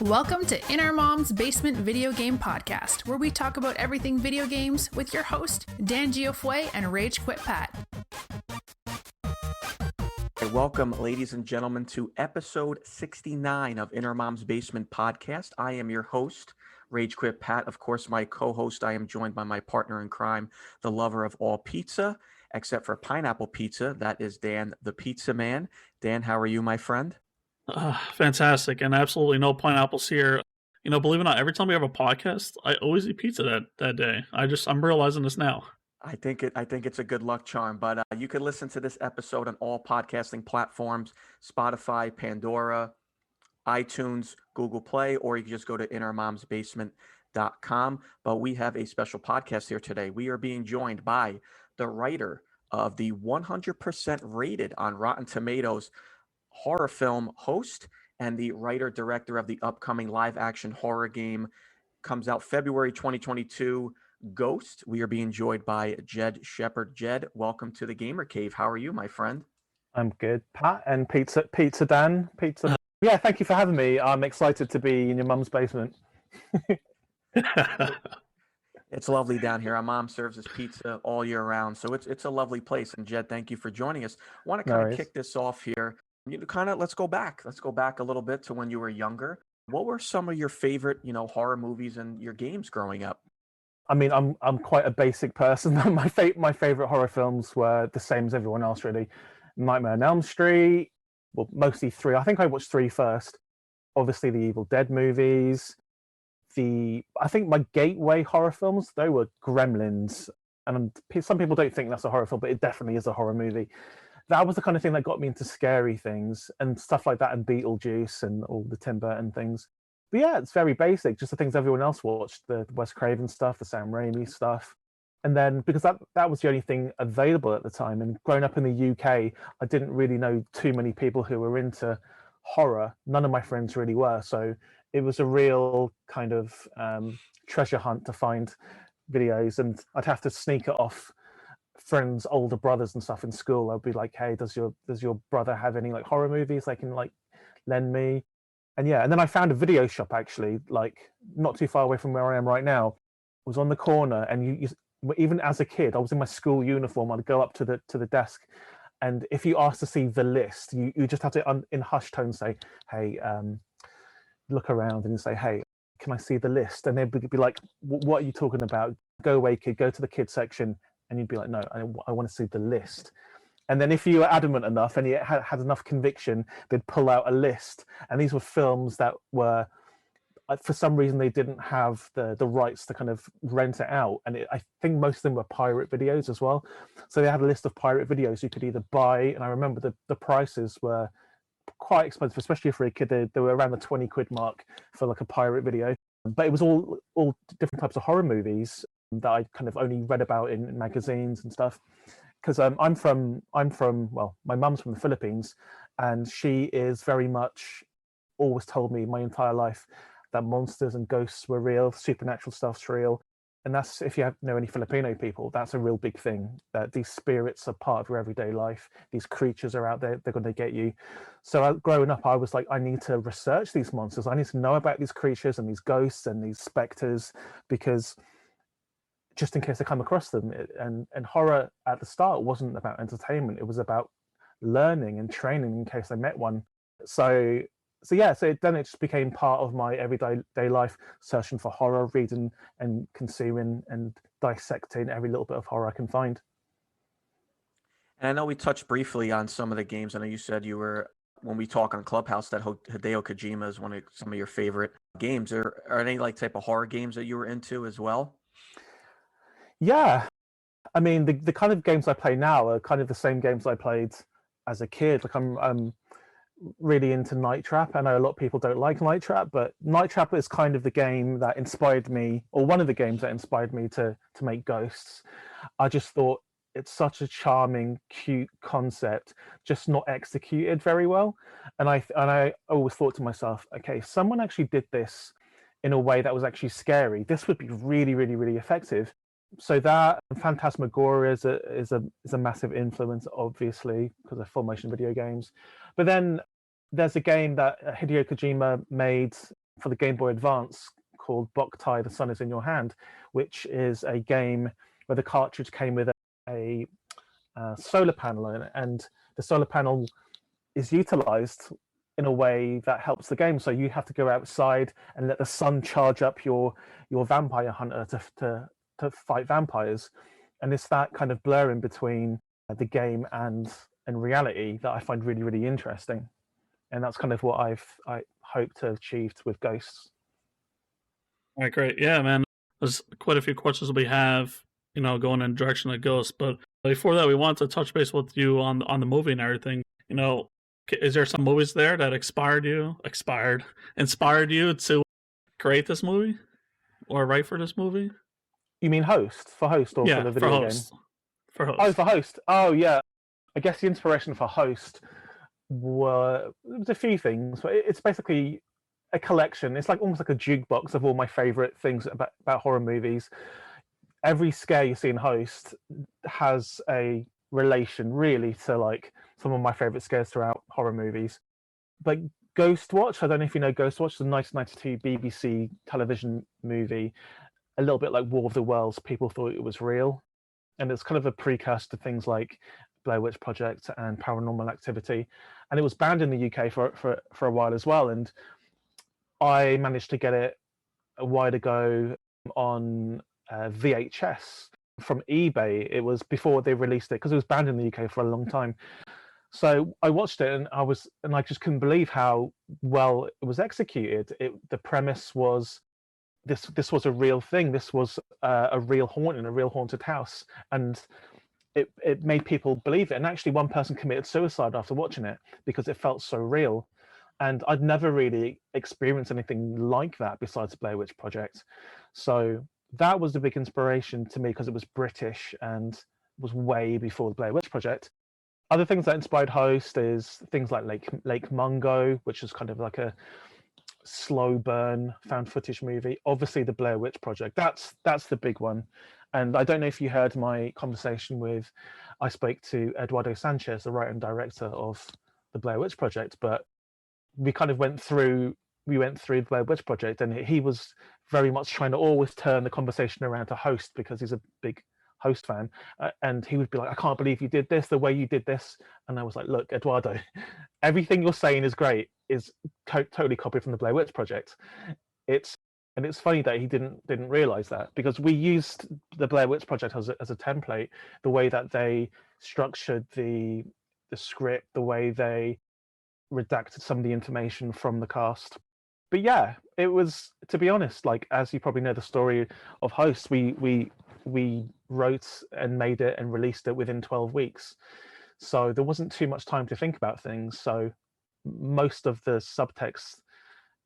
Welcome to In Our Mom's Basement Video Game Podcast, where we talk about everything video games with your host, Dan Giofue and Rage Quit Pat. Welcome, ladies and gentlemen, to episode 69 of In Our Mom's Basement Podcast. I am your host, Rage Quit Pat. Of course, my co-host, I am joined by my partner in crime, the lover of all pizza, except for pineapple pizza. That is Dan, the Pizza Man. Dan, how are you, my friend? Fantastic, and absolutely no pineapples here. You know, believe it or not, every time we have a podcast, I always eat pizza that day. I'm realizing this now. I think it's a good luck charm, but you can listen to this episode on all podcasting platforms: Spotify, Pandora, iTunes, Google Play, or you can just go to inourmomsbasement.com. But we have a special podcast here today. We are being joined by the writer of the 100% rated on Rotten Tomatoes horror film Host, and the writer-director of the upcoming live-action horror game, comes out February 2022, Ghost. We are being joined by Jed Shepherd. Jed, welcome to the Gamer Cave. How are you, my friend? I'm good, Pat. And pizza Dan. Yeah, thank you for having me. I'm excited to be in your mum's basement. It's lovely down here. Our mom serves us pizza all year round, so it's a lovely place. And Jed, thank you for joining us. I want to kind of kick this off here. Let's go back a little bit to when you were younger. What were some of your favorite, horror movies and your games growing up? I mean, I'm quite a basic person. My favorite horror films were the same as everyone else, really. Nightmare on Elm Street, well, mostly 3. I think I watched 3 first. Obviously, the Evil Dead movies. I think my gateway horror films, they were Gremlins. And some people don't think that's a horror film, but it definitely is a horror movie. That was the kind of thing that got me into scary things and stuff like that, and Beetlejuice and all the Tim Burton things. But yeah, it's very basic, just the things everyone else watched, the Wes Craven stuff, the Sam Raimi stuff. And then because that was the only thing available at the time, and growing up in the UK, I didn't really know too many people who were into horror. None of my friends really were. So it was a real kind of treasure hunt to find videos, and I'd have to sneak it off friends' older brothers and stuff in school. I'd be like, hey, does your brother have any like horror movies they can like lend me? And yeah, and then I found a video shop actually, like not too far away from where I am right now. It was on the corner, and you even as a kid, I was in my school uniform. I'd go up to the desk, and if you asked to see the list, you just have to in hushed tone say, hey, look around, and you say, hey, can I see the list? And they'd be like, what are you talking about? Go away, kid, go to the kids section. And you'd be like, no, I want to see the list. And then if you were adamant enough and you had enough conviction, they'd pull out a list. And these were films that were, for some reason, they didn't have the rights to kind of rent it out. And I think most of them were pirate videos as well. So they had a list of pirate videos you could either buy. And I remember the prices were quite expensive, especially for a kid. They were around the 20 quid mark for like a pirate video. But it was all different types of horror movies that I kind of only read about in magazines and stuff. Because I'm from well, my mum's from the Philippines, and she is very much always told me my entire life that monsters and ghosts were real, supernatural stuff's real. And that's, if you know any Filipino people, that's a real big thing, that these spirits are part of your everyday life. These creatures are out there, they're going to get you. So growing up, I was like, I need to research these monsters. I need to know about these creatures and these ghosts and these specters, because just in case I come across them. And horror at the start wasn't about entertainment. It was about learning and training in case I met one. So then it just became part of my everyday life, searching for horror, reading and consuming and dissecting every little bit of horror I can find. And I know we touched briefly on some of the games. I know you said when we talk on Clubhouse, that Hideo Kojima is some of your favorite games. Are any like type of horror games that you were into as well? Yeah, I mean the kind of games I play now are kind of the same games I played as a kid. Like I'm really into Night Trap. I know a lot of people don't like Night Trap, but Night Trap is kind of the game that inspired me, or one of the games that inspired me to make Ghosts. I just thought it's such a charming, cute concept, just not executed very well. And I always thought to myself, okay, if someone actually did this in a way that was actually scary, this would be really, really, really effective. So that Phantasmagoria is a massive influence, obviously, because of full motion video games. But then there's a game that Hideo Kojima made for the Game Boy Advance called Boktai, The Sun Is in Your Hand, which is a game where the cartridge came with a solar panel in it, and the solar panel is utilized in a way that helps the game. So you have to go outside and let the sun charge up your vampire hunter to fight vampires, and it's that kind of blurring between the game and reality that I find really, really interesting, and that's kind of what I hope to achieve with Ghosts. All right, great. Yeah, man. There's quite a few questions we have, going in the direction of Ghosts. But before that, we want to touch base with you on the movie and everything. Is there some movies there that inspired you to create this movie or write for this movie? You mean Host? For Host or for the video game? For Host. Oh, for Host. Oh, yeah. I guess the inspiration for Host was a few things. It's basically a collection. It's like almost like a jukebox of all my favorite things about horror movies. Every scare you see in Host has a relation really to like some of my favorite scares throughout horror movies. But Ghost Watch, I don't know if you know Ghost Watch, the 1992 BBC television movie, a little bit like War of the Worlds. People thought it was real, and it's kind of a precursor to things like Blair Witch Project and Paranormal Activity, and it was banned in the UK for a while as well. And I managed to get it a while ago on VHS from eBay. It was before they released it because it was banned in the UK for a long time. So I watched it and I just couldn't believe how well it was executed. The premise was this was a real thing. This was a real haunting, a real haunted house, and it made people believe it. And actually, one person committed suicide after watching it because it felt so real. And I'd never really experienced anything like that besides Blair Witch Project. So that was the big inspiration to me because it was British and was way before the Blair Witch Project. Other things that inspired Host is things like Lake Mungo, which is kind of like a slow burn found footage movie. Obviously, the Blair Witch Project. That's the big one. And I don't know if you heard my conversation I spoke to Eduardo Sanchez, the writer and director of the Blair Witch Project, but we kind of went through the Blair Witch Project, and he was very much trying to always turn the conversation around to Host because he's a big Host fan, and he would be like, I can't believe you did this, the way you did this. And I was like, look, Eduardo, everything you're saying is great, is totally copied from the Blair Witch Project. It's funny that he didn't realize that, because we used the Blair Witch Project as a template, the way that they structured the script, the way they redacted some of the information from the cast. But yeah, it was, to be honest, like, as you probably know the story of Host, we wrote and made it and released it within 12 weeks. So there wasn't too much time to think about things. So most of the subtext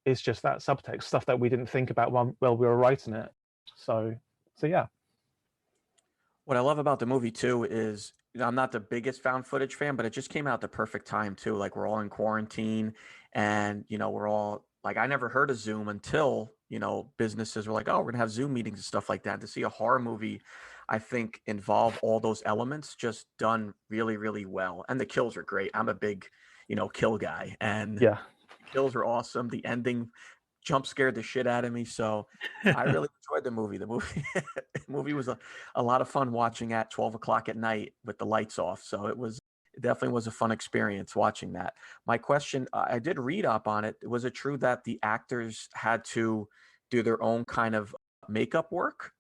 is just that subtext, stuff that we didn't think about while we were writing it. So yeah. What I love about the movie too is, I'm not the biggest found footage fan, but it just came out the perfect time too. Like, we're all in quarantine, and we're all like, I never heard of Zoom until businesses were like, oh, we're gonna have Zoom meetings and stuff like that. To see a horror movie, I think, involve all those elements just done really, really well, and the kills are great. I'm a big kill guy, and yeah, kills are awesome. The ending jump scared the shit out of me, so I really enjoyed the movie. The movie was a lot of fun watching at 12 o'clock at night with the lights off. So it definitely was a fun experience watching that. My question, I did read up on it. Was it true that the actors had to do their own kind of makeup work?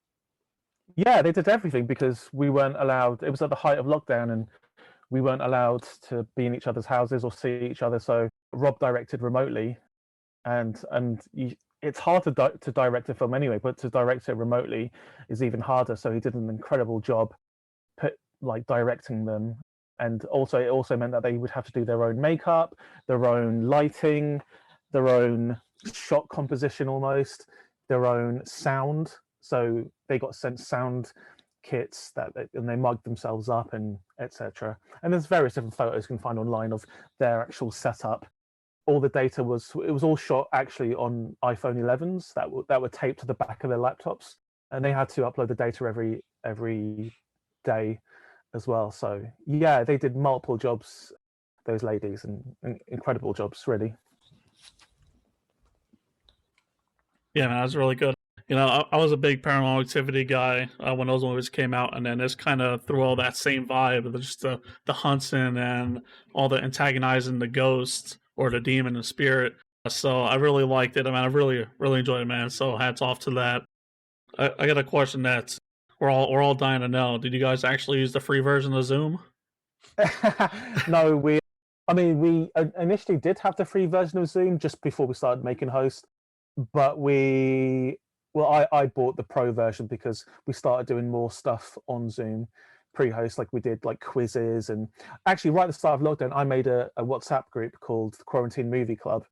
Yeah, they did everything because we weren't allowed. It was at the height of lockdown, and we weren't allowed to be in each other's houses or see each other. So Rob directed remotely, and it's hard to direct a film anyway, but to direct it remotely is even harder. So he did an incredible job directing them. And also, it also meant that they would have to do their own makeup, their own lighting, their own shot composition, almost their own sound. So they got sent sound kits and they mugged themselves up and etc. And there's various different photos you can find online of their actual setup. All the data was all shot actually on iPhone 11s that were taped to the back of their laptops, and they had to upload the data every day as well. So yeah, they did multiple jobs, those ladies, and incredible jobs, really. Yeah, man, that was really good. You know, I was a big Paranormal Activity guy when those movies came out, and then this kind of threw all that same vibe of just the hunting and all the antagonizing the ghost or the demon and spirit. So I really liked it. I mean, I really enjoyed it, man. So hats off to that. I got a question that we're all dying to know. Did you guys actually use the free version of Zoom? No, we initially did have the free version of Zoom just before we started making Host, but I bought the pro version because we started doing more stuff on Zoom pre-host, like we did like quizzes, and actually right at the start of lockdown I made a WhatsApp group called the Quarantine Movie Club,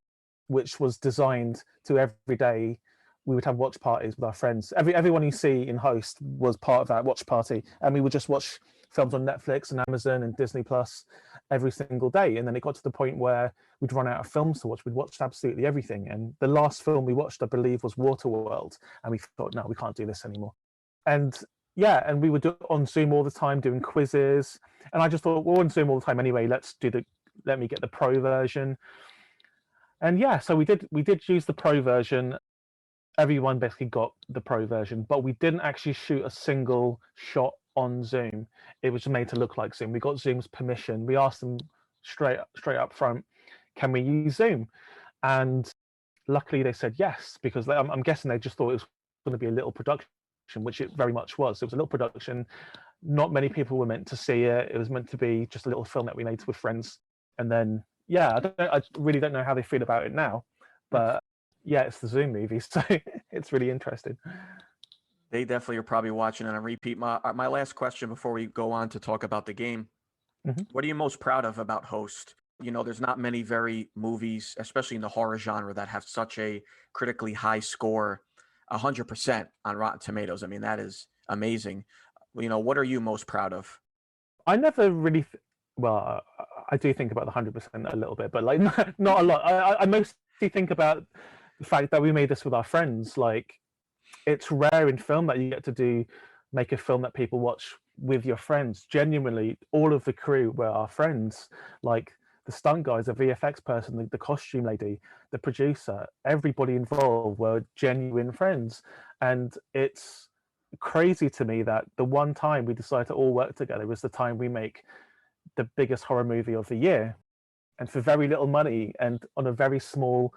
which was designed to every day we would have watch parties with our friends. Everyone you see in Host was part of that watch party, and we would just watch films on Netflix and Amazon and Disney Plus every single day. And then it got to the point where we'd run out of films to watch. We'd watched absolutely everything. And the last film we watched, I believe, was Waterworld. And we thought, no, we can't do this anymore. And yeah, and we would do it on Zoom all the time, doing quizzes. And I just thought, we're on Zoom all the time anyway. Let me get the pro version. And yeah, so we did use the pro version. Everyone basically got the pro version, but we didn't actually shoot a single shot on Zoom. It was made to look like Zoom. We got Zoom's permission. We asked them straight up front, can we use Zoom? And luckily they said yes, because I'm guessing they just thought it was going to be a little production, which it very much was. It was a little production. Not many people were meant to see it. It was meant to be just a little film that we made with friends. And then, yeah, I really don't know how they feel about it now, but yeah, it's the Zoom movie, so it's really interesting. They definitely are probably watching on a repeat. My last question before we go on to talk about the game. Mm-hmm. What are you most proud of about Host? You know, there's not many movies, especially in the horror genre, that have such a critically high score, 100% on Rotten Tomatoes. I mean, that is amazing. You know, what are you most proud of? I never really, I do think about the 100% a little bit, but like not a lot. I mostly think about the fact that we made this with our friends. Like, it's rare in film that you get to make a film that people watch with your friends. Genuinely, all of the crew were our friends. Like the stunt guys, the VFX person, the costume lady, the producer, everybody involved were genuine friends. And it's crazy to me that the one time we decided to all work together was the time we make the biggest horror movie of the year, and for very little money and on a very small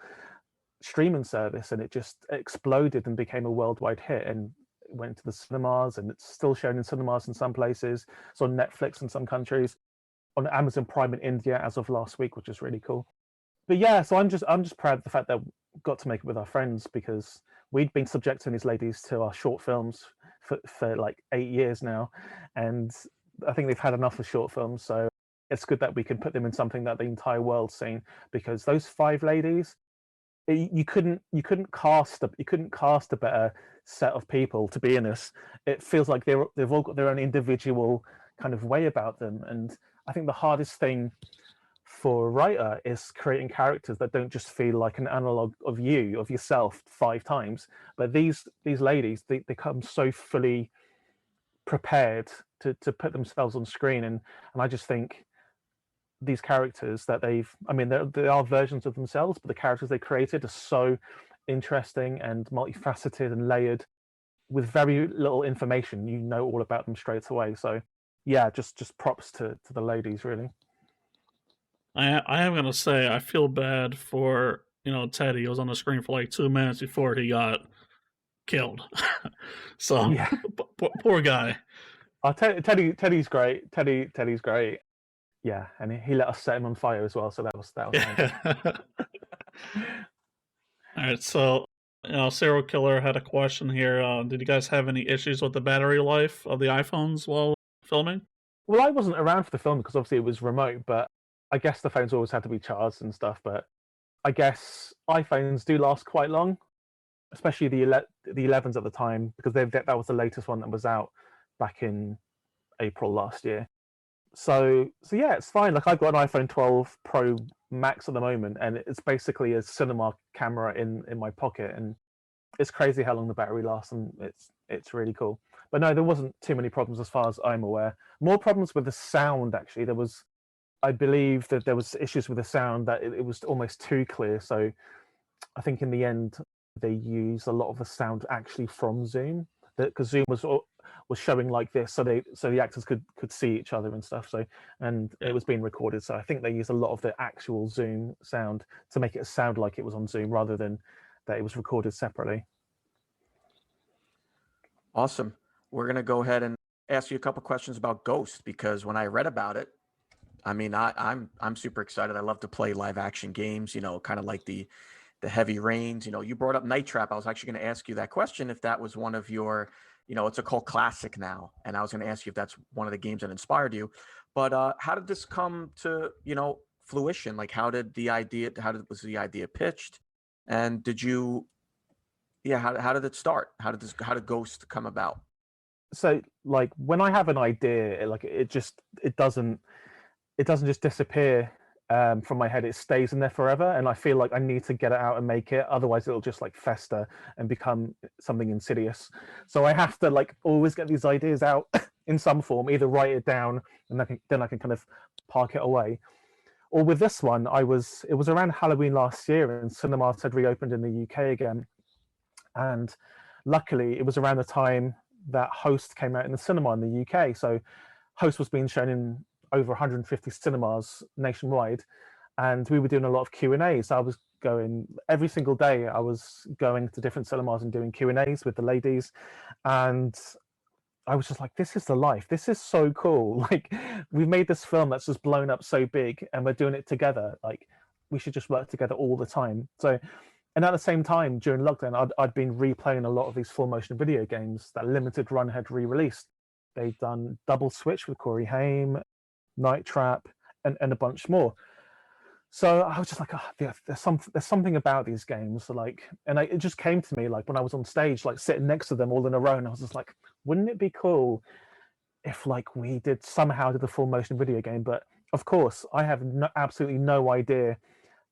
streaming service, and it just exploded and became a worldwide hit, and it went to the cinemas, and it's still shown in cinemas in some places. It's on Netflix in some countries, on Amazon Prime in India as of last week, which is really cool. But yeah, so I'm just proud of the fact that we got to make it with our friends, because we'd been subjecting these ladies to our short films for like 8 years now, and I think they've had enough of short films. So it's good that we can put them in something that the entire world's seen, because those 5 ladies, you couldn't cast a better set of people to be in this. It feels like they've all got their own individual kind of way about them, and I think the hardest thing for a writer is creating characters that don't just feel like an analog of yourself 5 times. But these ladies, they come so fully prepared to put themselves on screen, and I just think these characters that they are versions of themselves, but the characters they created are so interesting and multifaceted and layered. With very little information, you know all about them straight away. So yeah, just props to the ladies, really. I am gonna say I feel bad for Teddy. He was on the screen for like 2 minutes before he got killed. So yeah, poor guy. Teddy's great. Teddy's great. Yeah, and he let us set him on fire as well. So that was nice. All right, so serial killer had a question here. Did you guys have any issues with the battery life of the iPhones while filming? Well, I wasn't around for the film because obviously it was remote, but I guess the phones always had to be charged and stuff. But I guess iPhones do last quite long, especially the 11s at the time, because that was the latest one that was out back in April last year. So yeah, it's fine. Like, I've got an iPhone 12 Pro Max at the moment, and it's basically a cinema camera in my pocket, and it's crazy how long the battery lasts, and it's really cool. But no, there wasn't too many problems as far as I'm aware. More problems with the sound, actually. I believe that there was issues with the sound, that it was almost too clear. So I think in the end, they use a lot of the sound actually from Zoom, because Zoom was showing like this, so the actors could see each other and stuff. So it was being recorded. So I think they used a lot of the actual Zoom sound to make it sound like it was on Zoom rather than that it was recorded separately. Awesome. We're gonna go ahead and ask you a couple questions about Ghost, because when I read about it, I mean, I'm super excited. I love to play live action games, kind of like the Heavy Rains. You brought up Night Trap. I was actually going to ask you that question, if that was one of your, it's a cult classic now, and I was going to ask you if that's one of the games that inspired you. But how did this come to fruition? Like, was the idea pitched, and did you? Yeah, how did it start? How did Ghost come about? So like when I have an idea, it doesn't just disappear from my head. It stays in there forever, and I feel like I need to get it out and make it, otherwise it'll just like fester and become something insidious. So I have to like always get these ideas out in some form, either write it down and then I can kind of park it away. Or with this one, it was around Halloween last year, and cinemas had reopened in the UK again, and luckily it was around the time that Host came out in the cinema in the UK. So Host was being shown in over 150 cinemas nationwide, and we were doing a lot of Q&As. I was going every single day. I was going to different cinemas and doing Q&As with the ladies, and I was just like, this is the life. This is so cool. Like, we've made this film that's just blown up so big, and we're doing it together. Like, we should just work together all the time. So, and at the same time, during lockdown, I'd been replaying a lot of these full motion video games that Limited Run had re-released. They'd done Double Switch with Corey Haim, Night Trap, and a bunch more. So I was just like, there's something about these games, like, and it just came to me like when I was on stage, like sitting next to them all in a row, and I was just like, wouldn't it be cool if like we somehow did a full motion video game? But of course, I have absolutely no idea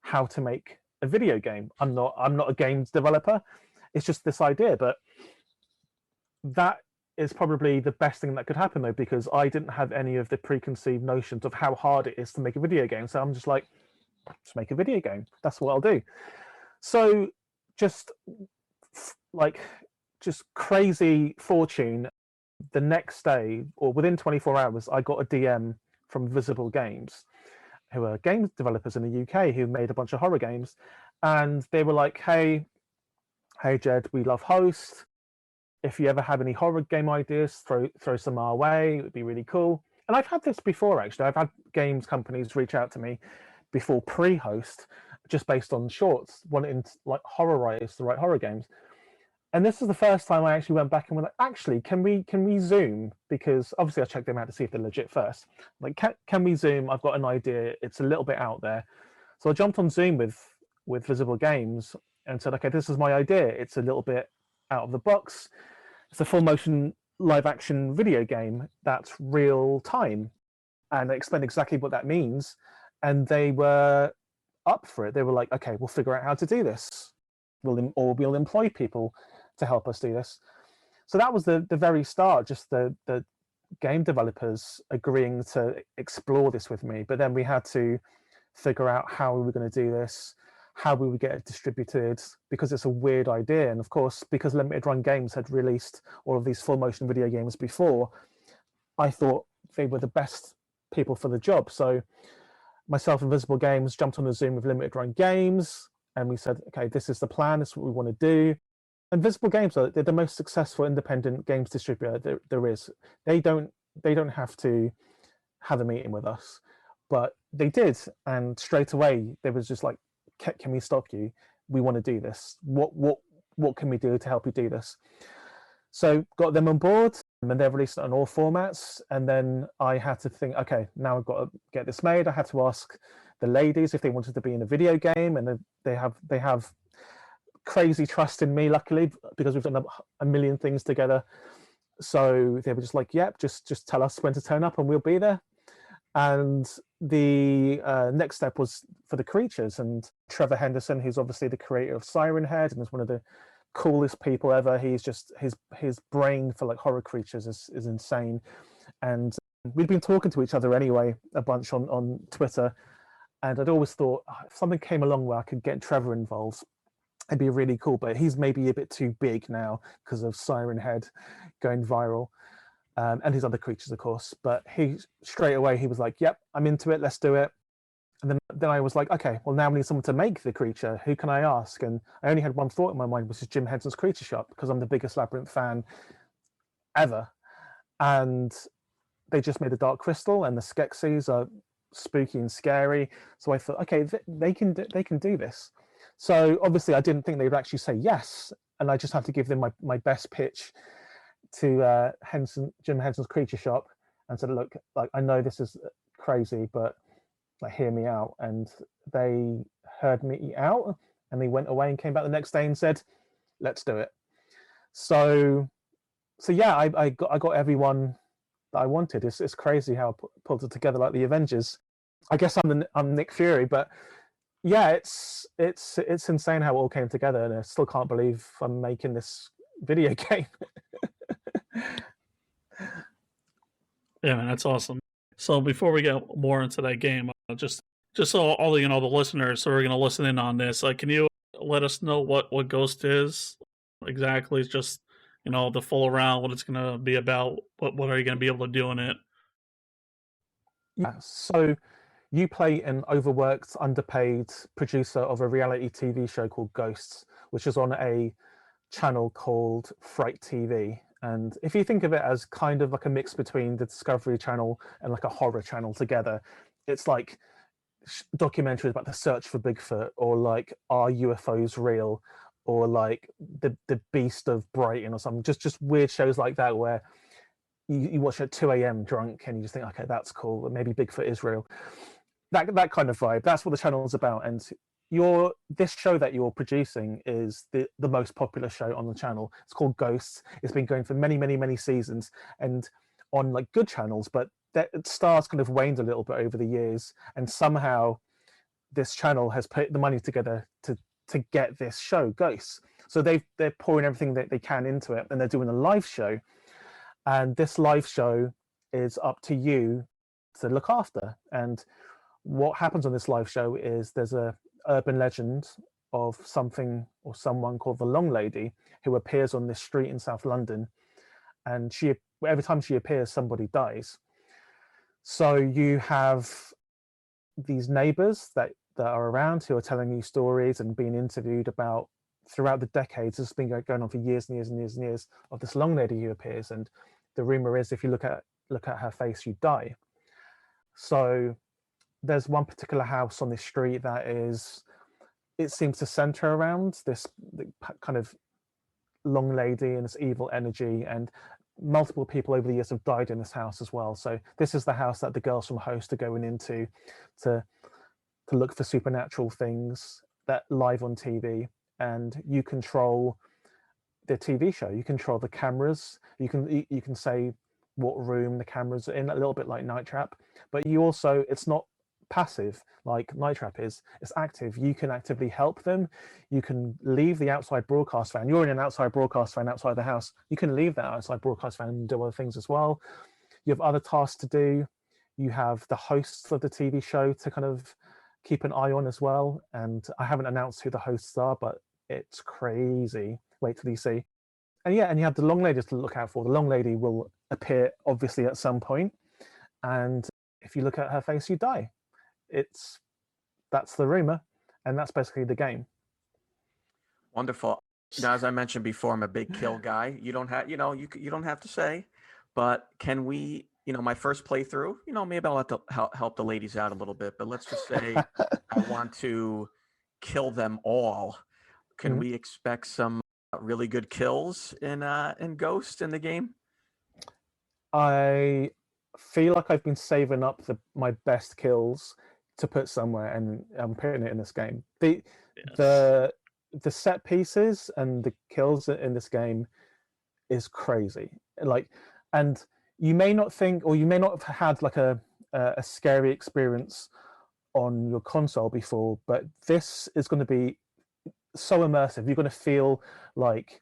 how to make a video game. I'm not a games developer. It's just this idea, but that is probably the best thing that could happen though, because I didn't have any of the preconceived notions of how hard it is to make a video game. So I'm just like, just make a video game. That's what I'll do. So just crazy fortune. The next day, or within 24 hours, I got a DM from Visible Games, who are games developers in the UK who made a bunch of horror games. And they were like, hey Jed, we love Host. If you ever have any horror game ideas, throw some our way. It would be really cool. And I've had this before, actually. I've had games companies reach out to me before pre-Host, just based on shorts, wanting like horror writers to write horror games. And this is the first time I actually went back and went like, actually, can we Zoom? Because obviously I checked them out to see if they're legit first. Like, can we Zoom? I've got an idea. It's a little bit out there. So I jumped on Zoom with Visible Games and said, okay, this is my idea. It's a little bit out of the box. It's a full motion live action video game that's real time. And I explained exactly what that means. And they were up for it. They were like, okay, we'll figure out how to do this. We'll employ people to help us do this. So that was the very start, just the game developers agreeing to explore this with me. But then we had to figure out how we were going to do this, how we would get it distributed, because it's a weird idea. And of course, because Limited Run Games had released all of these full motion video games before, I thought they were the best people for the job. So myself and Visible Games jumped on a Zoom with Limited Run Games, and we said, okay, this is the plan, this is what we want to do. And Visible Games, they're the most successful independent games distributor there is. They don't have to have a meeting with us, but they did. And straight away, they was just like, can we stop you? We want to do this. What can we do to help you do this? So got them on board, and they've released it on all formats. And then I had to think, okay, now I've got to get this made. I had to ask the ladies if they wanted to be in a video game, and they have crazy trust in me, luckily, because we've done a million things together. So they were just like, yep, just tell us when to turn up and we'll be there. And the next step was for the creatures, and Trevor Henderson, who's obviously the creator of Siren Head and is one of the coolest people ever. He's just his brain for like horror creatures is insane. And we'd been talking to each other anyway a bunch on Twitter, and I'd always thought, if something came along where I could get Trevor involved, it'd be really cool. But he's maybe a bit too big now because of Siren Head going viral, and his other creatures, of course. But he straight away he was like, "Yep, I'm into it. Let's do it." And then I was like, "Okay, well now we need someone to make the creature. Who can I ask?" And I only had one thought in my mind, which is Jim Henson's Creature Shop, because I'm the biggest Labyrinth fan ever. And they just made the Dark Crystal, and the Skeksis are spooky and scary. So I thought, okay, they can do this. So obviously I didn't think they would actually say yes, and I just have to give them my best pitch to Jim Henson's Creature Shop, and said, look, like, I know this is crazy, but like, hear me out. And they heard me out, and they went away and came back the next day and said, let's do it. So yeah, I got everyone that I wanted. It's crazy how I pulled it together like the Avengers. I guess I'm Nick Fury, but yeah, it's insane how it all came together, and I still can't believe I'm making this video game. Yeah, man, that's awesome. So before we get more into that game, just so all the listeners who are going to listen in on this, like, can you let us know what Ghost is exactly? Just the full around, what it's going to be about. What are you going to be able to do in it? Yeah, so you play an overworked, underpaid producer of a reality TV show called Ghosts, which is on a channel called Fright TV. And if you think of it as kind of like a mix between the Discovery Channel and like a horror channel together, it's like documentaries about the search for Bigfoot, or like, are UFOs real, or like the Beast of Brighton or something. Just weird shows like that where you watch at 2 a.m. drunk and you just think, okay, that's cool, maybe Bigfoot is real. That kind of vibe. That's what the channel is about. And this show that you're producing is the most popular show on the channel. It's called Ghosts. It's been going for many seasons, and on like good channels, but that stars kind of waned a little bit over the years, and somehow this channel has put the money together to get this show Ghosts. So they're pouring everything that they can into it, and they're doing a live show, and this live show is up to you to look after. And what happens on this live show is there's a urban legend of something or someone called the Long Lady, who appears on this street in South London, and every time she appears, somebody dies. So you have these neighbors that are around, who are telling you stories and being interviewed about throughout the decades. This has been going on for years and years and years and years, of this Long Lady who appears, and the rumor is if you look at her face, you die. So there's one particular house on this street that it seems to center around this kind of Long Lady and this evil energy, and multiple people over the years have died in this house as well. So this is the house that the girls from Host are going into to look for supernatural things that live on TV. And you control the TV show, you control the cameras, you can say what room the cameras are in, a little bit like Night Trap, but you also, it's not passive like Night Trap is, it's active. You can actively help them. You can leave the outside broadcast van. You're in an outside broadcast van outside the house. You can leave that outside broadcast van and do other things as well. You have other tasks to do. You have the hosts of the TV show to kind of keep an eye on as well. And I haven't announced who the hosts are, but it's crazy. Wait till you see. And yeah, and you have the Long Lady to look out for. The Long Lady will appear obviously at some point, and if you look at her face, you die. That's the rumor, and that's basically the game. Wonderful. Now, as I mentioned before, I'm a big kill guy. You don't have, you don't have to say, but can we, my first playthrough, maybe I'll have to help the ladies out a little bit, but let's just say I want to kill them all. Can we expect some really good kills in Ghost in the game? I feel like I've been saving up my best kills to put somewhere, and I'm putting it in this game. The set pieces and the kills in this game is crazy. Like, and you may not think, or you may not have had like a scary experience on your console before, but this is going to be so immersive. You're going to feel like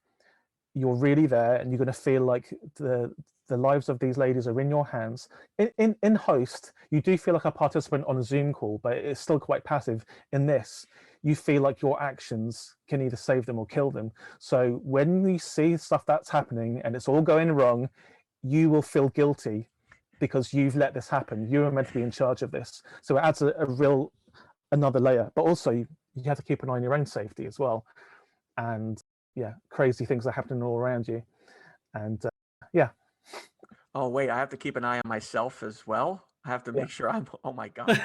you're really there, and you're going to feel like the lives of these ladies are in your hands. In Host, you do feel like a participant on a Zoom call, but it's still quite passive. In this, you feel like your actions can either save them or kill them. So when you see stuff that's happening and it's all going wrong, you will feel guilty because you've let this happen. You were meant to be in charge of this. So it adds another layer. But also you have to keep an eye on your own safety as well. And yeah, crazy things are happening all around you. And yeah. Oh wait, I have to keep an eye on myself as well. I have to make sure I'm. Oh my god.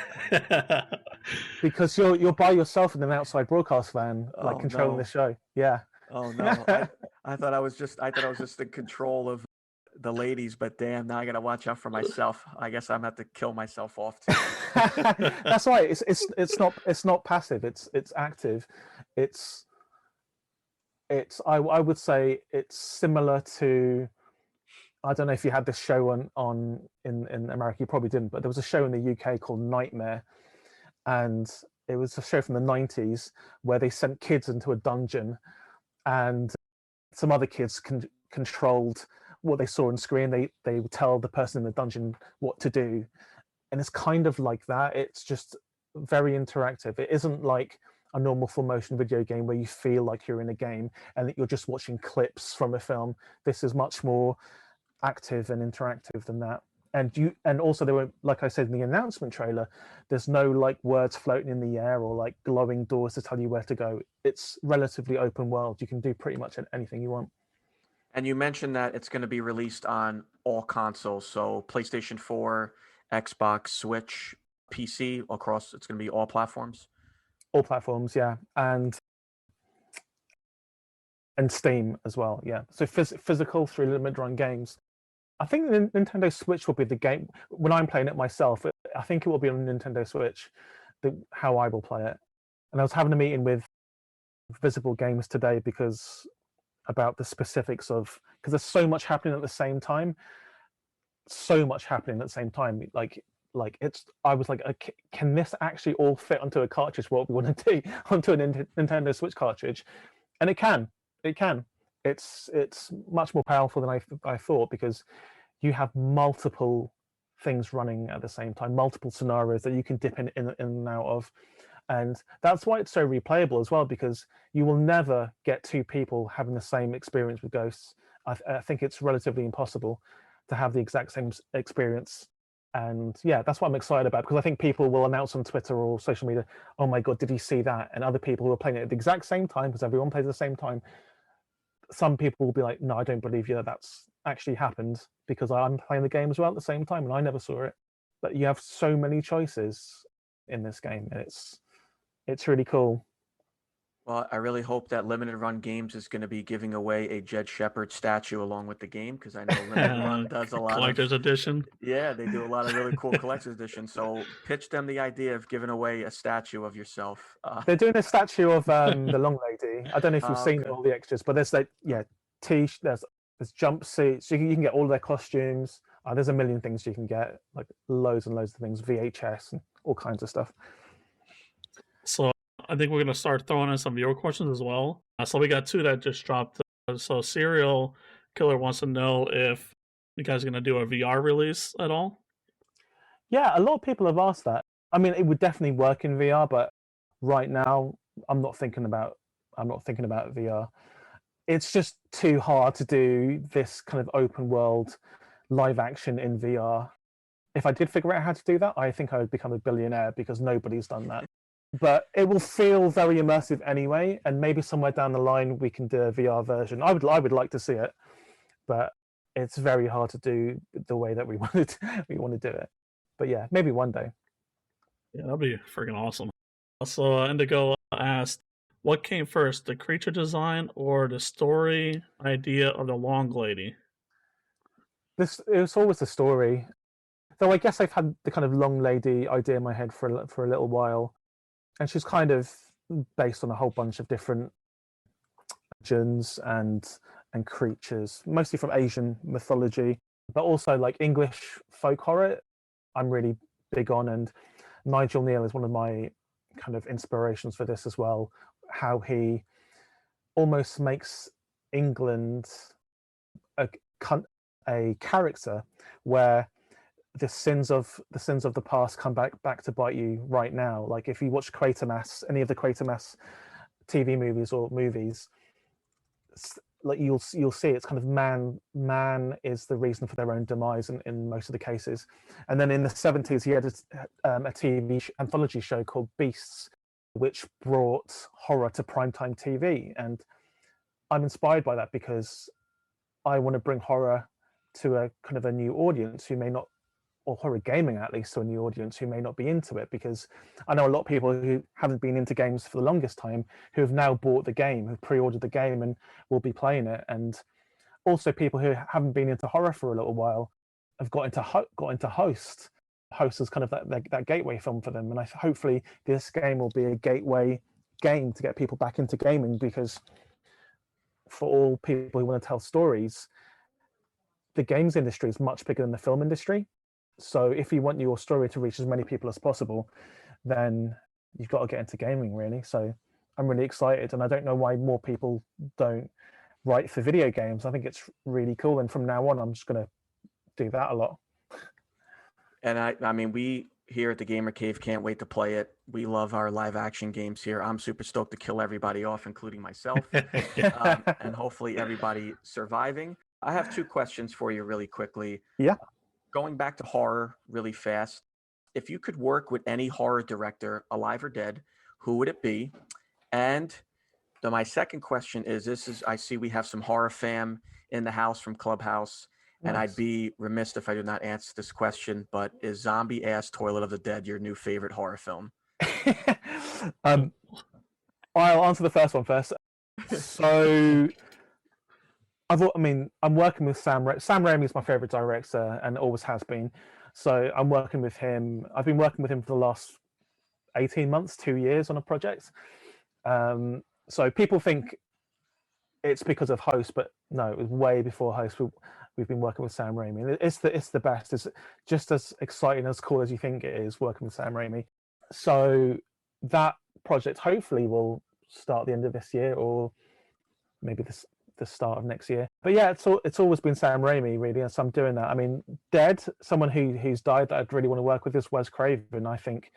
Because you're by yourself in an outside broadcast van, like controlling no. the show. Yeah. Oh no. I thought I was just in control of the ladies, but damn, now I gotta watch out for myself. I guess I'm gonna have to kill myself off too. That's right. It's not passive. It's active. I would say it's similar to, I don't know if you had this show on in America. You probably didn't, but there was a show in the UK called Nightmare, and it was a show from the 90s where they sent kids into a dungeon, and some other kids controlled what they saw on screen. They would tell the person in the dungeon what to do, and it's kind of like that. It's just very interactive. It isn't like a normal full motion video game where you feel like you're in a game and that you're just watching clips from a film. This is much more active and interactive than that. And also there were, like I said in the announcement trailer, there's no like words floating in the air or like glowing doors to tell you where to go. It's relatively open world. You can do pretty much anything you want. And you mentioned that it's going to be released on all consoles, so PlayStation 4, Xbox, Switch, PC, across. It's going to be all platforms. All platforms, yeah, and Steam as well, yeah. So physical through limited run games. I think the Nintendo Switch will be the game when I'm playing it myself. I think it will be on Nintendo Switch, how I will play it. And I was having a meeting with Visible Games today about the specifics of, because there's so much happening at the same time. I was like, can this actually all fit onto a cartridge? What we want to do onto a Nintendo Switch cartridge, and it can. It's much more powerful than I thought, because you have multiple things running at the same time, multiple scenarios that you can dip in and out of, and that's why it's so replayable as well, because you will never get two people having the same experience with Ghosts. I think it's relatively impossible to have the exact same experience. And yeah, that's what I'm excited about, because I think people will announce on Twitter or social media, oh my god, did you see that? And other people who are playing it at the exact same time, because everyone plays at the same time, some people will be like, no, I don't believe you, that's actually happened, because I'm playing the game as well at the same time and I never saw it. But you have so many choices in this game, and it's really cool. Well, I really hope that Limited Run Games is going to be giving away a Jed Shepherd statue along with the game, because I know Limited Run does a lot collector's edition. Yeah, they do a lot of really cool collector's editions. So pitch them the idea of giving away a statue of yourself. They're doing a statue of the Long Lady. I don't know if you've seen all the extras, but there's like, yeah, there's jumpsuits. So you can get all their costumes. There's a million things you can get, like loads and loads of things, VHS and all kinds of stuff. So I think we're going to start throwing in some viewer questions as well. So we got two that just dropped. So Serial Killer wants to know if you guys are going to do a VR release at all. Yeah, a lot of people have asked that. I mean, it would definitely work in VR, but right now I'm not thinking about VR. It's just too hard to do this kind of open world live action in VR. If I did figure out how to do that, I think I would become a billionaire, because nobody's done that. But it will feel very immersive anyway, and maybe somewhere down the line we can do a VR version. I would like to see it, but it's very hard to do the way that we want to do it. But yeah, maybe one day. Yeah, that'd be freaking awesome. Also, Indigo asked, what came first, the creature design or the story idea of the Long Lady? It was always the story. Though I guess I've had the kind of Long Lady idea in my head for a little while. And she's kind of based on a whole bunch of different legends and creatures, mostly from Asian mythology, but also like English folk horror. I'm really big on, and Nigel Neal is one of my kind of inspirations for this as well. How he almost makes England a character where the sins of the past come back to bite you right now. Like if you watch Quatermass, any of the Quatermass TV movies or movies, like you'll see it's kind of man is the reason for their own demise in most of the cases. And then in the 70s he had a TV anthology show called Beasts, which brought horror to primetime TV, and I'm inspired by that because I want to bring horror to a kind of a new audience who may not, or horror gaming at least, to a new audience who may not be into it, because I know a lot of people who haven't been into games for the longest time who have now bought the game, who've pre-ordered the game and will be playing it, and also people who haven't been into horror for a little while have got into Host. Host is kind of that gateway film for them, and hopefully this game will be a gateway game to get people back into gaming, because for all people who want to tell stories, the games industry is much bigger than the film industry. So if you want your story to reach as many people as possible, then you've got to get into gaming, really. So I'm really excited, and I don't know why more people don't write for video games. I think it's really cool, and from now on I'm just going to do that a lot. And I mean, we here at the Gamer Cave can't wait to play it. We love our live action games here. I'm super stoked to kill everybody off, including myself, and hopefully everybody surviving. I have 2 questions for you really quickly. Yeah. Going back to horror really fast, if you could work with any horror director, alive or dead, who would it be? And my second question is, I see we have some horror fam in the house from Clubhouse, and Nice. I'd be remiss if I did not answer this question, but is Zombie Ass Toilet of the Dead your new favorite horror film? I'll answer the first one first. So I'm working with Sam Raimi is my favorite director and always has been. So I'm working with him. I've been working with him for the last 18 months, 2 years on a project. So people think it's because of Host, but no, it was way before Host. We've been working with Sam Raimi. It's the best. It's just as exciting, as cool as you think it is working with Sam Raimi. So that project hopefully will start at the end of this year, or maybe the start of next year. But yeah, it's always been Sam Raimi, really, and so I'm doing that. I mean, dead, someone who's died that I'd really want to work with is Wes Craven. I think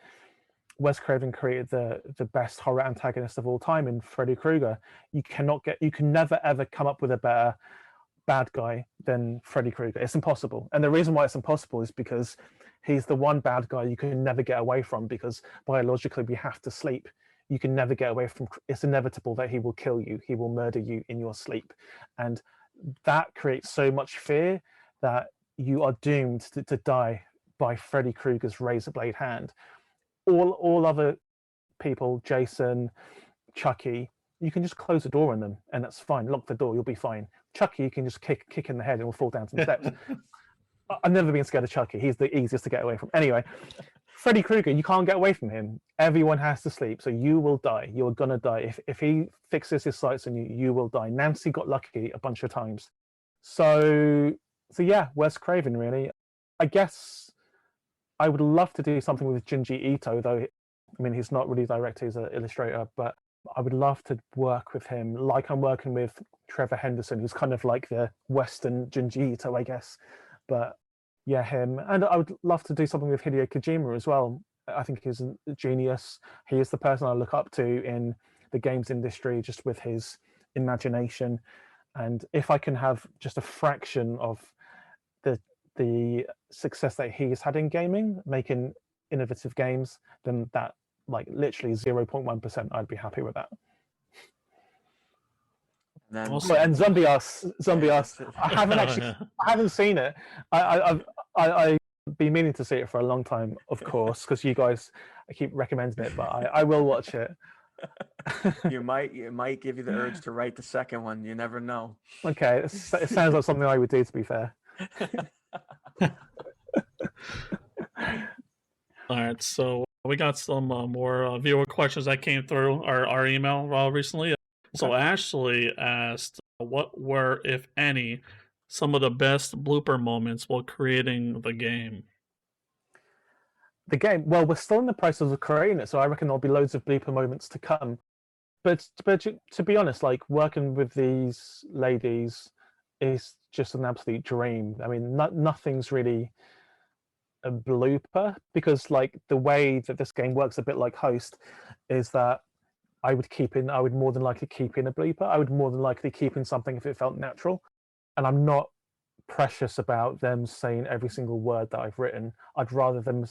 Wes Craven created the best horror antagonist of all time in Freddy Krueger. You can never ever come up with a better bad guy than Freddy Krueger. It's impossible. And the reason why it's impossible is because he's the one bad guy you can never get away from, because biologically we have to sleep. You can never get away from, it's inevitable that he will kill you. He will murder you in your sleep. And that creates so much fear that you are doomed to die by Freddy Krueger's razor blade hand. All other people, Jason, Chucky, you can just close the door on them and that's fine. Lock the door, you'll be fine. Chucky, you can just kick in the head and will fall down some steps. I've never been scared of Chucky. He's the easiest to get away from. Anyway, Freddy Krueger, you can't get away from him. Everyone has to sleep, so you will die. You're gonna die. If he fixes his sights on you, you will die. Nancy got lucky a bunch of times. So yeah, Wes Craven, really. I guess I would love to do something with Junji Ito, though. I mean, he's not really a director, he's an illustrator, but I would love to work with him, like I'm working with Trevor Henderson, who's kind of like the Western Junji Ito, I guess. But yeah, him. And I would love to do something with Hideo Kojima as well. I think he's a genius. He is the person I look up to in the games industry, just with his imagination. And if I can have just a fraction of the success that he's had in gaming, making innovative games, then that, like, literally 0.1%, I'd be happy with that. Then, And Zombie Us, I haven't seen it. I've been meaning to see it for a long time, of course, because you guys keep recommending it, but I will watch it. it might give you the urge to write the second one. You never know. Okay, it sounds like something I would do, to be fair. All right, so we got some more viewer questions that came through our email recently. So Ashley asked, what were, if any, some of the best blooper moments while creating the game? The game, well, we're still in the process of creating it, so I reckon there'll be loads of blooper moments to come. But to be honest, like, working with these ladies is just an absolute dream. I mean, nothing's really a blooper, because like the way that this game works a bit like Host is that I would more than likely keep in a blooper. I would more than likely keep in something if it felt natural. And I'm not precious about them saying every single word that I've written. I'd rather them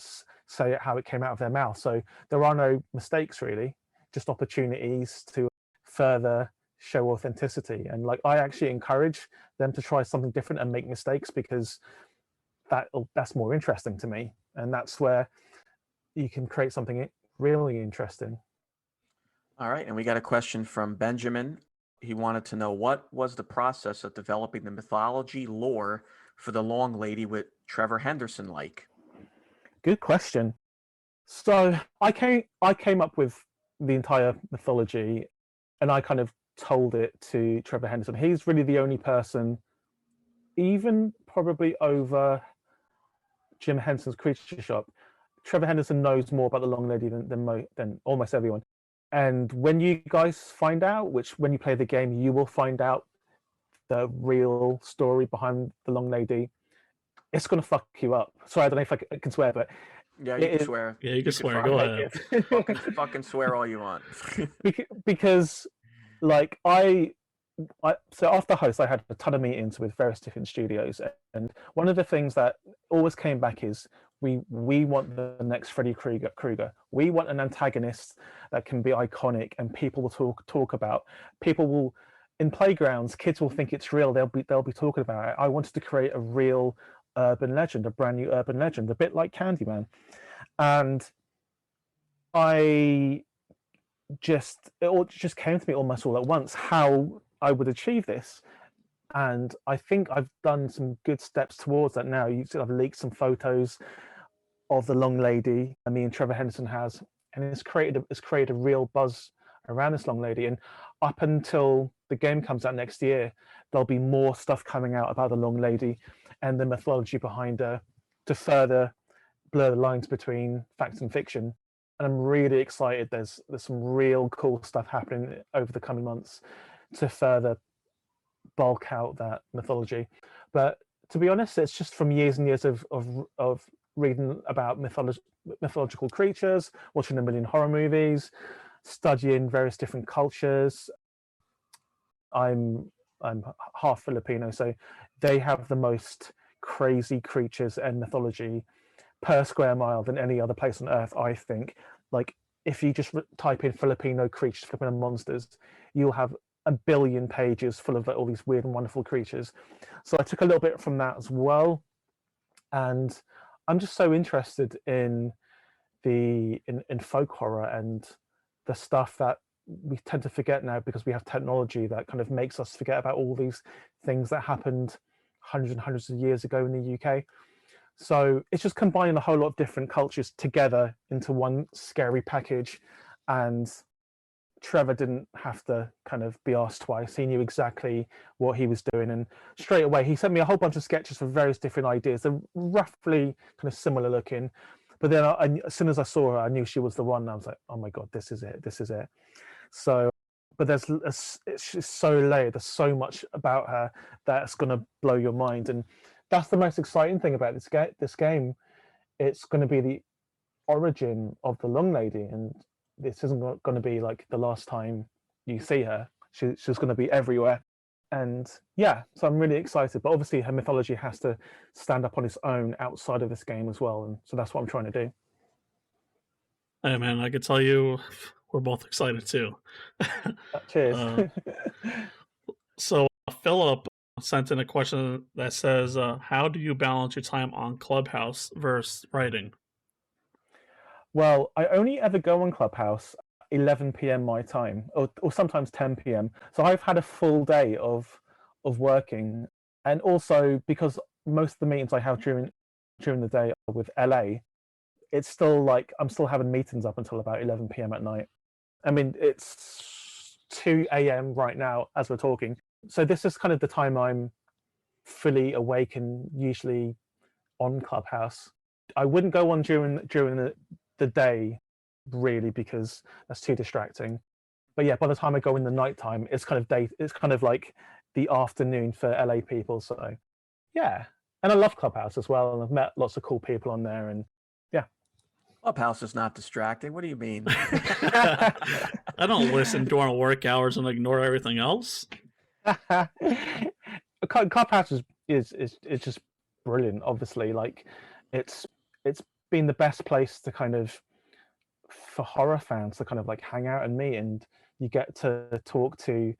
say it how it came out of their mouth. So there are no mistakes really, just opportunities to further show authenticity. And like I actually encourage them to try something different and make mistakes, because that's more interesting to me. And that's where you can create something really interesting. All right, and we got a question from Benjamin. He wanted to know, what was the process of developing the mythology lore for the Long Lady with Trevor Henderson like? Good question. So I came up with the entire mythology, and I kind of told it to Trevor Henderson. He's really the only person, even probably over Jim Henson's Creature Shop. Trevor Henderson knows more about the Long Lady than almost everyone. And when you guys find out, when you play the game, you will find out the real story behind the Long Lady. It's going to fuck you up. Sorry, I don't know if I can swear, but yeah, you can swear. Yeah, you can swear. Go ahead. Fucking swear all you want. Because, like, so after Host, I had a ton of meetings with various different studios, and one of the things that always came back is we want the next Freddy Krueger. We want an antagonist that can be iconic and people will talk about. People will, in playgrounds, kids will think it's real. They'll be talking about it. I wanted to create a real urban legend, a brand new urban legend, a bit like Candyman. And it all just came to me almost all at once how I would achieve this. And I think I've done some good steps towards that now. I've leaked some photos of the Long Lady, and me and Trevor Henderson has, and it's created a real buzz around this Long Lady. And up until the game comes out next year, there'll be more stuff coming out about the Long Lady and the mythology behind her to further blur the lines between fact and fiction. And I'm really excited. There's some real cool stuff happening over the coming months to further bulk out that mythology. But to be honest, it's just from years and years of reading about mythological creatures, watching a million horror movies, studying various different cultures. I'm half Filipino, so they have the most crazy creatures and mythology per square mile than any other place on earth, I think. Like, if you just type in Filipino creatures, Filipino monsters, you'll have a billion pages full of all these weird and wonderful creatures. So I took a little bit from that as well. And I'm just so interested in folk horror and the stuff that we tend to forget now because we have technology that kind of makes us forget about all these things that happened hundreds and hundreds of years ago in the UK. So it's just combining a whole lot of different cultures together into one scary package. And Trevor didn't have to kind of be asked twice. He knew exactly what he was doing. And straight away, he sent me a whole bunch of sketches for various different ideas. They're roughly kind of similar looking. But then as soon as I saw her, I knew she was the one. And I was like, oh my God, this is it. This is it. So, but it's just so layered. There's so much about her that's going to blow your mind. And that's the most exciting thing about this game. It's going to be the origin of the Long Lady. And this isn't going to be like the last time you see her. She's going to be everywhere. And yeah, so I'm really excited. But obviously her mythology has to stand up on its own outside of this game as well. And so that's what I'm trying to do. Hey man, I can tell you we're both excited too. Cheers. So Philip sent in a question that says, how do you balance your time on Clubhouse versus writing? Well, I only ever go on Clubhouse 11 p.m. my time, or sometimes 10 p.m. So I've had a full day of working, and also because most of the meetings I have during the day are with LA, it's still like I'm still having meetings up until about 11 p.m. at night. I mean, it's 2 a.m. right now as we're talking. So this is kind of the time I'm fully awake and usually on Clubhouse. I wouldn't go on during the day really because that's too distracting. But yeah, by the time I go in the nighttime, it's kind of like the afternoon for LA people. So yeah, And I love Clubhouse as well, and I've met lots of cool people on there, and yeah. Clubhouse is not distracting. What do you mean? I don't listen during work hours and ignore everything else. Clubhouse is just brilliant. Obviously, like it's been the best place to kind of, for horror fans, to kind of like hang out and meet, and you get to talk to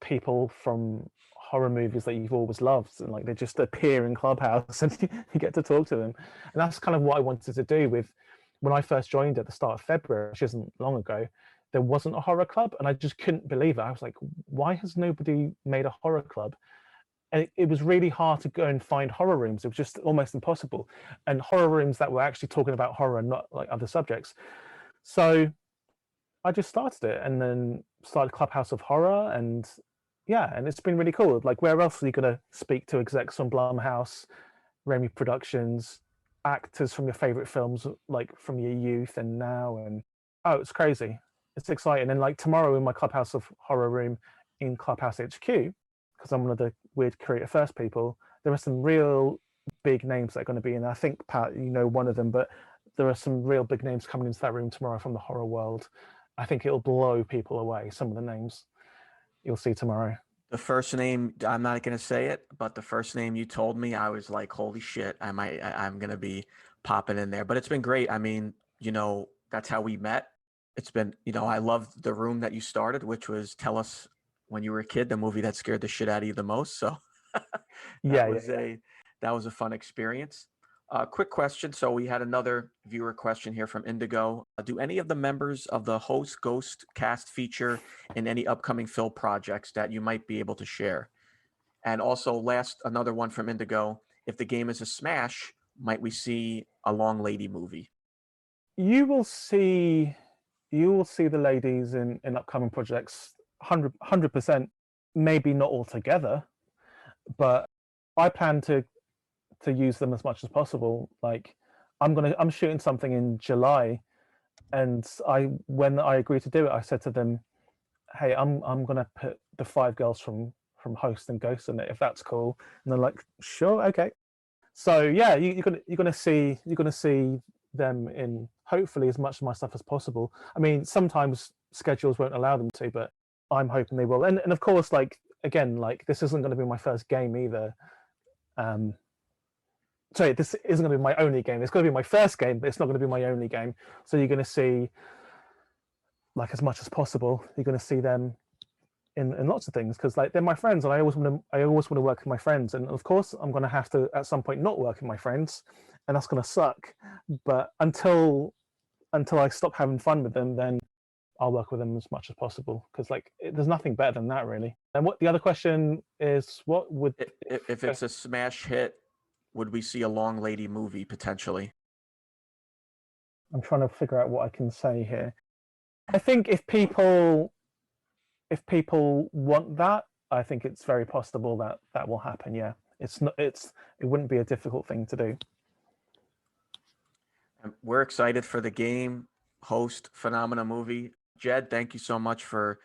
people from horror movies that you've always loved, and like they just appear in Clubhouse and you get to talk to them. And that's kind of what I wanted to do with when I first joined at the start of February, which isn't long ago. There wasn't a horror club, and I just couldn't believe it. I was like, why has nobody made a horror club? And it was really hard to go and find horror rooms. It was just almost impossible. And horror rooms that were actually talking about horror and not like other subjects. So I just started it, and then started Clubhouse of Horror, and yeah, and it's been really cool. Like, where else are you going to speak to execs from Blumhouse, Raimi Productions, actors from your favorite films, like from your youth and now? And oh, it's crazy. It's exciting. And like tomorrow in my Clubhouse of Horror room in Clubhouse HQ, because I'm one of the weird creative first people, there are some real big names that are going to be in. I think, Pat, you know one of them, but there are some real big names coming into that room tomorrow from the horror world. I think it'll blow people away, some of the names you'll see tomorrow. The first name, I'm not going to say it, but the first name you told me, I was like, holy shit, I'm going to be popping in there. But it's been great. I mean, you know, that's how we met. It's been, you know, I loved the room that you started, which was Tell Us When You Were a Kid, the movie that scared the shit out of you the most. So that was a fun experience. Quick question. So we had another viewer question here from Indigo. Do any of the members of the Host Ghost cast feature in any upcoming film projects that you might be able to share? And also another one from Indigo. If the game is a smash, might we see a Long Lady movie? You will see the ladies in upcoming projects 100%, maybe not all together, but I plan to use them as much as possible. Like I'm shooting something in July, and when I agreed to do it, I said to them, hey, I'm gonna put the 5 girls from Host and Ghost in it, if that's cool. And they're like, sure, okay. So yeah, you're gonna see them in hopefully as much of my stuff as possible. I mean, sometimes schedules won't allow them to, but I'm hoping they will. And of course, like again, like this isn't going to be my first game either. Sorry, this isn't going to be my only game. It's going to be my first game, but it's not going to be my only game. So you're going to see, like, as much as possible. You're going to see them in lots of things, because like they're my friends, and I always want to work with my friends. And of course, I'm going to have to at some point not work with my friends, and that's going to suck. But until I stop having fun with them, then I'll work with them as much as possible, because like there's nothing better than that, really. And what the other question is, what would if it's a smash hit, would we see a Long Lady movie potentially? I'm trying to figure out what I can say here. I think if people want that, I think it's very possible that will happen. Yeah, it wouldn't be a difficult thing to do. We're excited for the game, Host, Phenomena movie. Jed, thank you so much for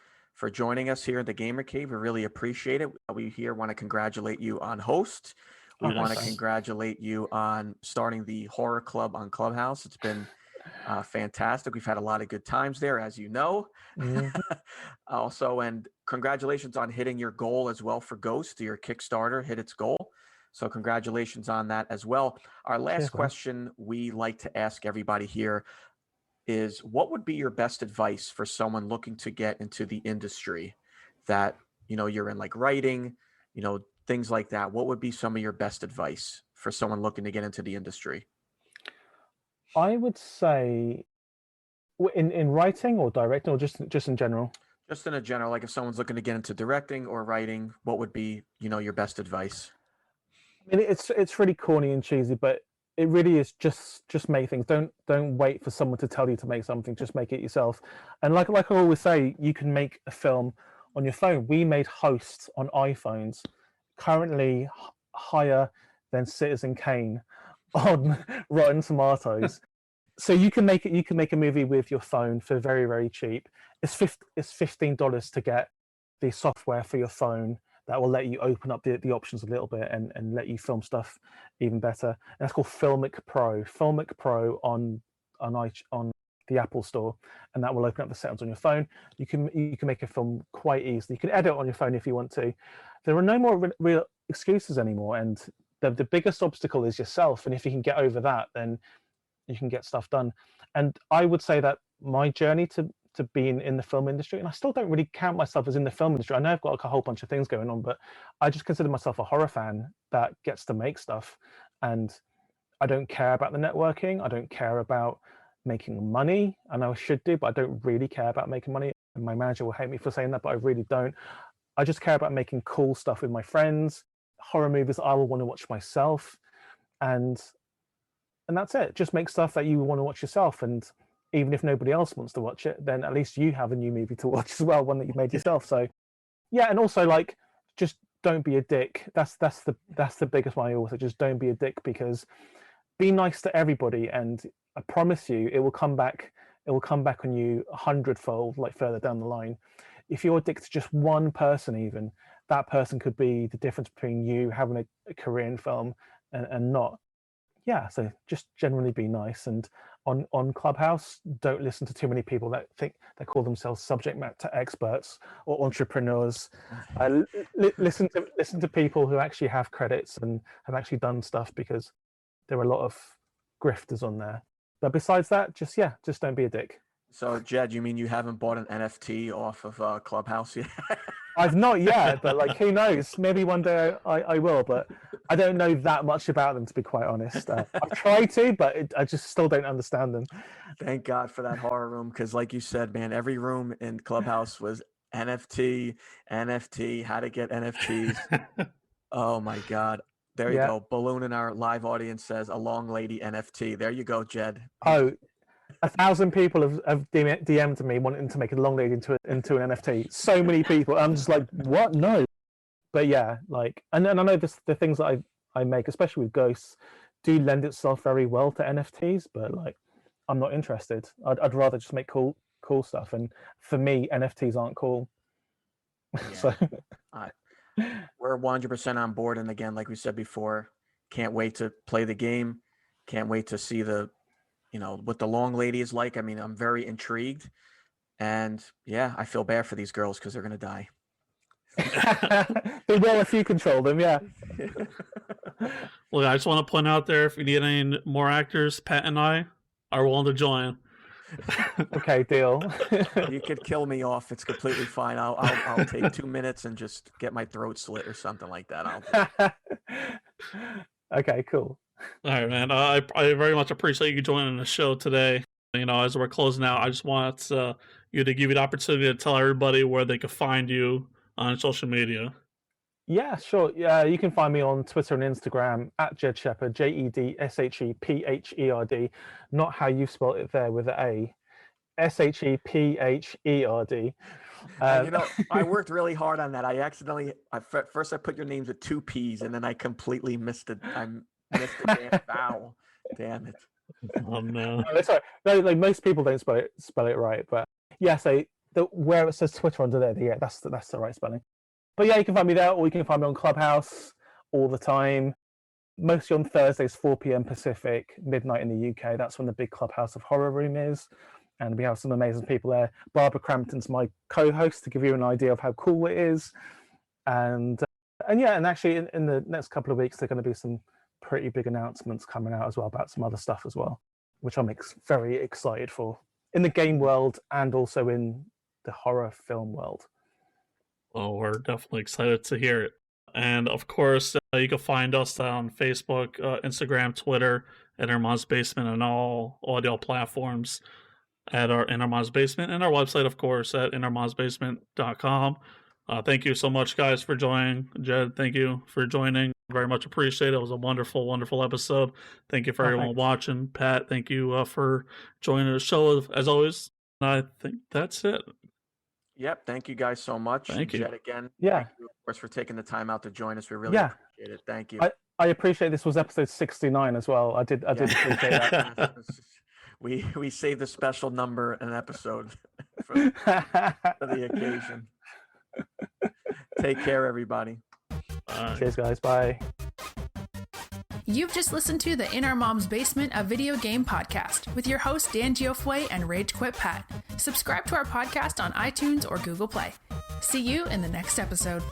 joining us here at the Gamer Cave. We really appreciate it. We here want to congratulate you on Host. We want to congratulate you on starting the horror club on Clubhouse. It's been fantastic. We've had a lot of good times there, as you know. Mm-hmm. Also, and congratulations on hitting your goal as well for Ghost. Your Kickstarter hit its goal. So congratulations on that as well. Our last question we like to ask everybody here is, what would be your best advice for someone looking to get into the industry that, you know, you're in, like writing, you know, things like that? What would be some of your best advice for someone looking to get into the industry? I would say in writing or directing, or just in general? Just in a general, like if someone's looking to get into directing or writing, what would be, you know, your best advice? I mean, it's really corny and cheesy, but it really is just make things. Don't wait for someone to tell you to make something. Just make it yourself. And like I always say, you can make a film on your phone. We made Host on iPhones, currently higher than Citizen Kane on Rotten Tomatoes. So you can make a movie with your phone for very, very cheap. It's $15 to get the software for your phone that will let you open up the options a little bit and let you film stuff even better. And that's called Filmic Pro. Filmic Pro on the Apple Store, and that will open up the settings on your phone. You can make a film quite easily. You can edit on your phone if you want to. There are no more real excuses anymore, and the biggest obstacle is yourself. And if you can get over that, then you can get stuff done. And I would say that my journey to being in the film industry, and I still don't really count myself as in the film industry. I know I've got like a whole bunch of things going on, but I just consider myself a horror fan that gets to make stuff. And I don't care about the networking. I don't care about making money. I know I should do, but I don't really care about making money. And my manager will hate me for saying that, but I really don't. I just care about making cool stuff with my friends, horror movies I will want to watch myself. And that's it. Just make stuff that you want to watch yourself. And even if nobody else wants to watch it, then at least you have a new movie to watch as well, one that you've made yourself. So yeah, and also like just don't be a dick. That's the biggest one I always say. Just don't be a dick, because be nice to everybody, and I promise you it will come back on you 100-fold, like further down the line. If you're a dick to just one person, even that person could be the difference between you having a career in film and not. Yeah, so just generally be nice. And on Clubhouse, don't listen to too many people that think they call themselves subject matter experts or entrepreneurs. Listen to people who actually have credits and have actually done stuff, because there are a lot of grifters on there. But besides that, just don't be a dick. So Jed, you mean you haven't bought an NFT off of Clubhouse yet? I've not yet, but like, who knows? Maybe one day I will, but I don't know that much about them, to be quite honest. I've tried to, but I just still don't understand them. Thank God for that horror room, because like you said, man, every room in Clubhouse was NFT, how to get NFTs. Oh my God. There you go. Balloon in our live audience says a long lady NFT. There you go, Jed. Oh, 1,000 people have DM'd me wanting to make a long lady into an NFT. So many people. I'm just like, what? No. But yeah, like, and I know the things that I make, especially with ghosts, do lend itself very well to NFTs. But like, I'm not interested. I'd rather just make cool stuff. And for me, NFTs aren't cool. Yeah. So we're 100% on board. And again, like we said before, can't wait to play the game. Can't wait to see what the long lady is like. I mean, I'm very intrigued, and yeah, I feel bad for these girls because they're going to die. They will if you control them, yeah. Well, I just want to point out there, if you need any more actors, Pat and I are willing to join. Okay, deal. You could kill me off. It's completely fine. I'll take 2 minutes and just get my throat slit or something like that. Okay, cool. All right, man. I very much appreciate you joining the show today. As we're closing out, I just want you to give you the opportunity to tell everybody where they can find you on social media. Yeah, sure. Yeah, you can find me on Twitter and Instagram at Jed Shepherd, JedShepherd. Not how you spelled it there with an A. SHEPHERD. I worked really hard on that. First I put your names with 2 P's, and then I completely missed it. I missed the damn vowel. Damn it. Oh no. Sorry. No, like most people don't spell it right, but yeah, so where it says Twitter under there, yeah, that's the right spelling. But yeah, you can find me there, or you can find me on Clubhouse all the time. Mostly on Thursdays, 4 p.m. Pacific, midnight in the UK. That's when the big Clubhouse of Horror room is. And we have some amazing people there. Barbara Crampton's my co-host, to give you an idea of how cool it is. And actually in the next couple of weeks, there are going to be some pretty big announcements coming out as well about some other stuff as well, which I'm very excited for, in the game world and also in the horror film world. Well, we're definitely excited to hear it. And of course, you can find us on Facebook, Instagram, Twitter, Inner Mom's Basement, and all audio platforms at our Inner Mom's Basement, and our website, of course, at innermomsbasement.com. Thank you so much, guys, for joining. Jed, thank you for joining. Very much appreciate it. It was a wonderful, wonderful episode. Thank you for everyone watching. Pat, thank you for joining the show, as always. I think that's it. Yep. Thank you guys so much. Thank you. Jed, again. Yeah. Thank you, of course, for taking the time out to join us. We really appreciate it. Thank you. I appreciate this was episode 69 as well. I did appreciate that. We saved a special number an episode for the occasion. Take care, everybody. Cheers, guys. Bye. You've just listened to the In Our Mom's Basement, a video game podcast with your hosts Dan Giofue and Rage Quit Pat. Subscribe to our podcast on iTunes or Google Play. See you in the next episode.